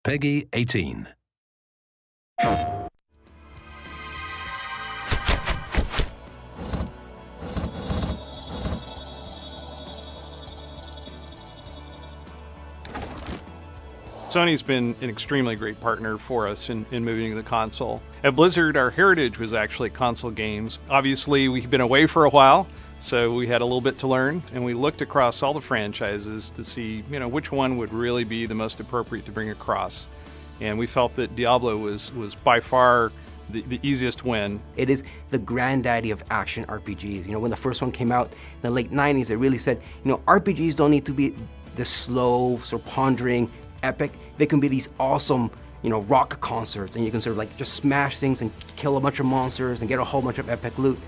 Peggy 18. Sony's been an extremely great partner for us in moving to the console. At Blizzard, our heritage was actually console games. Obviously, we've been away for a while, so we had a little bit to learn, and we looked across all the franchises to see, which one would really be the most appropriate to bring across. And we felt that Diablo was by far the easiest win. It is the granddaddy of action RPGs. When the first one came out in the late 90s, it really said, RPGs don't need to be this slow, sort of pondering, epic. They can be these awesome, rock concerts, and you can sort of just smash things and kill a bunch of monsters and get a whole bunch of epic loot.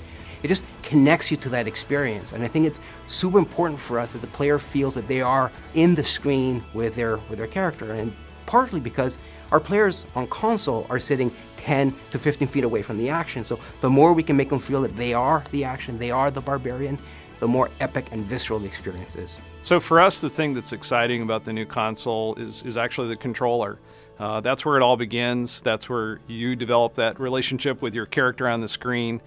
It just connects you to that experience, and I think it's super important for us that the player feels that they are in the screen with their character, and partly because our players on console are sitting 10 to 15 feet away from the action. So the more we can make them feel that they are the action, they are the barbarian, the more epic and visceral the experience is. So for us, the thing that's exciting about the new console is actually the controller. That's where it all begins. That's where you develop that relationship with your character on the screen.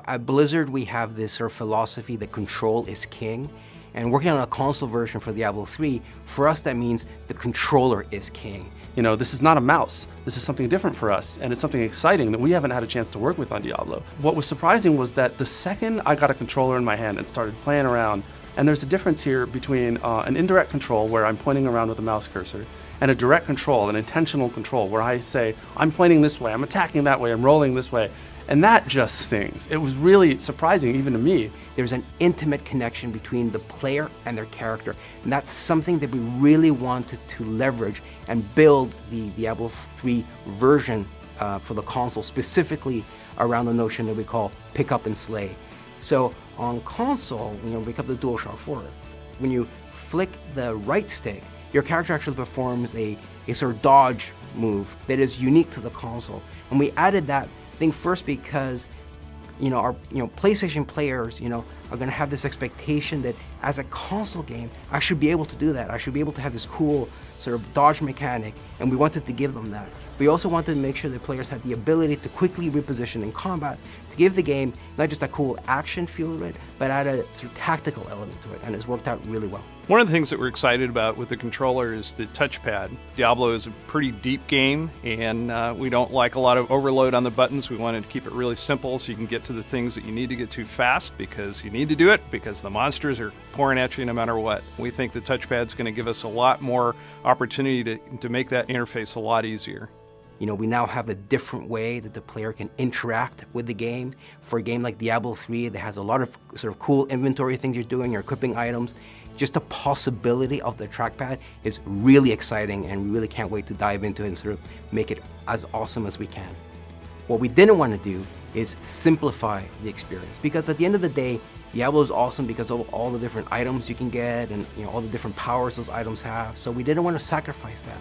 At Blizzard, we have this sort of philosophy that control is king. And working on a console version for Diablo 3, for us that means the controller is king. This is not a mouse. This is something different for us, and it's something exciting that we haven't had a chance to work with on Diablo. What was surprising was that the second I got a controller in my hand and started playing around, and there's a difference here between an indirect control where I'm pointing around with a mouse cursor, and a direct control, an intentional control, where I say, I'm pointing this way, I'm attacking that way, I'm rolling this way. And that just stings. It was really surprising, even to me. There's an intimate connection between the player and their character, and that's something that we really wanted to leverage and build the Diablo 3 version for the console, specifically around the notion that we call pick up and slay. So on console, we pick up the DualShock 4. When you flick the right stick, your character actually performs a sort of dodge move that is unique to the console. And we added that thing first because our PlayStation players are going to have this expectation that as a console game I should be able to do that. I should be able to have this cool sort of dodge mechanic, and we wanted to give them that. We also wanted to make sure that players had the ability to quickly reposition in combat to give the game not just a cool action feel to it, but add a sort of tactical element to it, and it's worked out really well. One of the things that we're excited about with the controller is the touchpad. Diablo is a pretty deep game, and we don't like a lot of overload on the buttons. We wanted to keep it really simple so you can get to the things that you need to get to fast because you need to do it because the monsters are pouring at you no matter what. We think the touchpad's going to give us a lot more opportunity to make that interface a lot easier. We now have a different way that the player can interact with the game. For a game like Diablo 3 that has a lot of sort of cool inventory things you're doing, you're equipping items, just the possibility of the trackpad is really exciting, and we really can't wait to dive into it and sort of make it as awesome as we can. What we didn't want to do is simplify the experience, because at the end of the day, Diablo is awesome because of all the different items you can get and all the different powers those items have, so we didn't want to sacrifice that.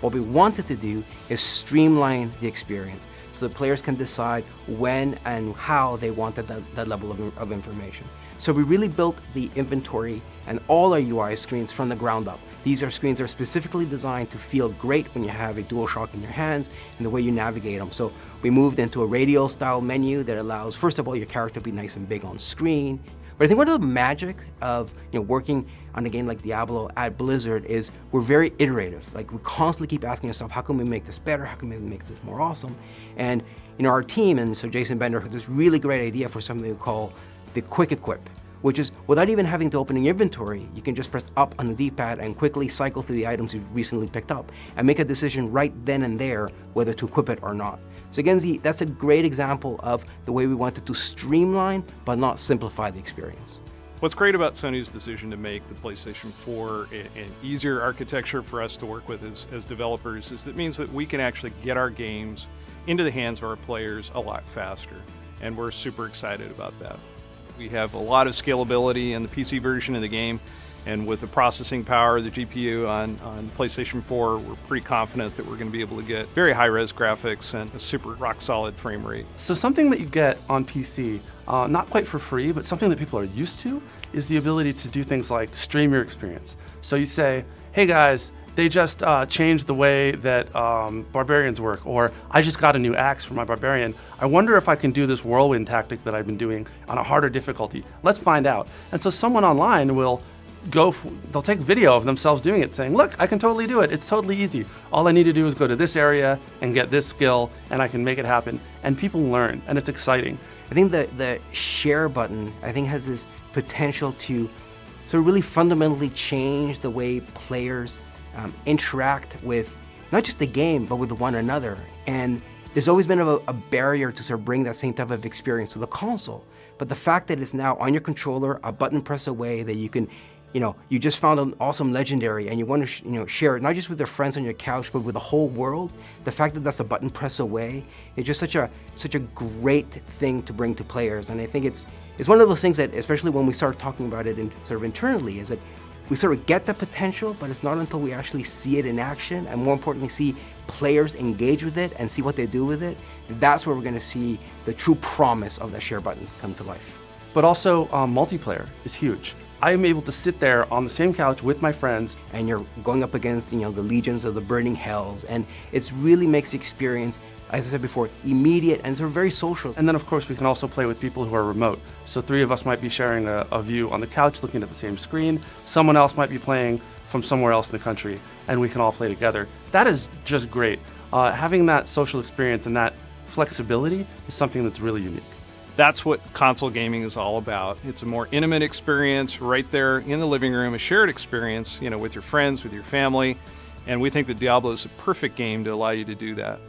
What we wanted to do is streamline the experience so the players can decide when and how they wanted that level of information. So we really built the inventory and all our UI screens from the ground up. These are screens that are specifically designed to feel great when you have a DualShock in your hands and the way you navigate them. So we moved into a radial style menu that allows, first of all, your character to be nice and big on screen. But I think one of the magic of working on a game like Diablo at Blizzard is we're very iterative. We constantly keep asking ourselves, how can we make this better? How can we make this more awesome? And our team, and so Jason Bender had this really great idea for something we call the quick equip, which is without even having to open your inventory, you can just press up on the D-pad and quickly cycle through the items you've recently picked up and make a decision right then and there whether to equip it or not. So again, that's a great example of the way we wanted to streamline but not simplify the experience. What's great about Sony's decision to make the PlayStation 4 an easier architecture for us to work with as developers is that it means that we can actually get our games into the hands of our players a lot faster, and we're super excited about that. We have a lot of scalability in the PC version of the game, and with the processing power of the GPU on PlayStation 4, we're pretty confident that we're going to be able to get very high-res graphics and a super rock-solid frame rate. So something that you get on PC, not quite for free, but something that people are used to, is the ability to do things like stream your experience. So you say, hey guys, They just changed the way that barbarians work, or I just got a new axe for my barbarian. I wonder if I can do this whirlwind tactic that I've been doing on a harder difficulty. Let's find out. And so someone online will they'll take video of themselves doing it, saying, look, I can totally do it. It's totally easy. All I need to do is go to this area and get this skill, and I can make it happen. And people learn, and it's exciting. I think the share button, I think, has this potential to sort of really fundamentally change the way players interact with not just the game, but with one another. And there's always been a barrier to sort of bring that same type of experience to the console. But the fact that it's now on your controller, a button press away, that you can, you just found an awesome legendary and you want to, share it, not just with your friends on your couch, but with the whole world. The fact that that's a button press away is just such a great thing to bring to players. And I think it's one of those things that, especially when we start talking about it sort of internally, is that we sort of get the potential, but it's not until we actually see it in action, and more importantly, see players engage with it and see what they do with it. That's where we're going to see the true promise of the share buttons come to life. But also, multiplayer is huge. I am able to sit there on the same couch with my friends. And you're going up against, the legions of the burning hells, and it really makes the experience, as I said before, immediate and sort of very social. And then, of course, we can also play with people who are remote. So 3 of us might be sharing a view on the couch looking at the same screen. Someone else might be playing from somewhere else in the country, and we can all play together. That is just great. Having that social experience and that flexibility is something that's really unique. That's what console gaming is all about. It's a more intimate experience right there in the living room, a shared experience, with your friends, with your family. And we think that Diablo is a perfect game to allow you to do that.